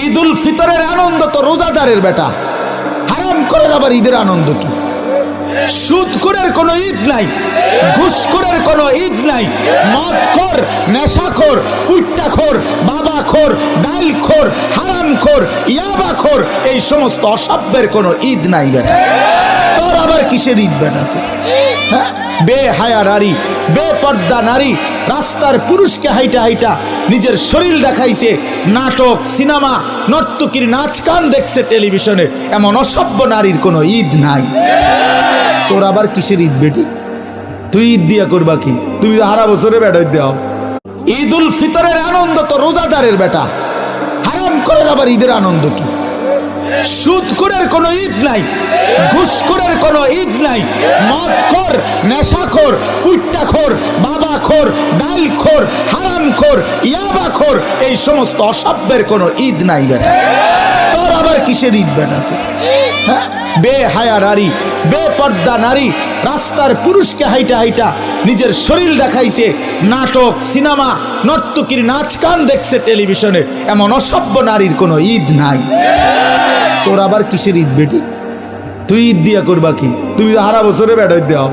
ঈদ উল ফিতরের আনন্দ তো রোজাদারের বেটা, হারাম করের আবার ঈদের আনন্দ কি? সুদখোরের কোনো ঈদ নাই, ঘুষখোরের কোনো ঈদ নাই, মদখোর, নেশাখোর, ফুট্টাখোর, বাবাখোর, ডালখোর, হারামখোর, ইয়াবাখোর, এই সমস্ত অসভ্যের কোনো ঈদ নাই বেটা। তোর আবার কিসের ঈদ বেটা তুই? হ্যাঁ, বেহায়া নারী, বেপর্দা নারী রাস্তার পুরুষকে হাইটা হাইটা নিজের শরীর দেখাইছে, নাটক, সিনেমা, নর্তকীর নাচ গান দেখছে টেলিভিশনে, এমন অসভ্য নারীর কোনো ঈদ নাই। তোর আবার কিসের ঈদ বেটি? তুই ঈদ দিয়া করবা কি? তুমি তো হারা বছরে বেটা দেও। ঈদ উল ফিতরের আনন্দ তো রোজাদারের বেটা, হারাম করের আবার ঈদের আনন্দ কি? সুদখোরের কোনো ঈদ নাই, ঘুষখোরের কোনো ঈদ নাই, মদখোর, নেশাখোর, ফুট্টাখোর, বাবাখোর, ডালখোর, হারামখোর, ইয়াবাখোর, এই সমস্ত অসভ্যের কোনো ঈদ নাই বেটা। তোর আবার কিসের ঈদ বেটা তুই? হ্যাঁ, বেহায়া নারী, বেপর্দা নারী রাস্তার পুরুষকে হাইটা হাইটা নিজের শরীর দেখাইছে, নাটক, সিনেমা, নর্তকীর নাচ গান দেখছে টেলিভিশনে, এমন অসভ্য নারীর কোনো ঈদ নাই। তোর আবার কিসের ঈদ বেটি? তুই ঈদ দিয়া করবা কি? তুমি তো হারা বছরে বেটা দেও।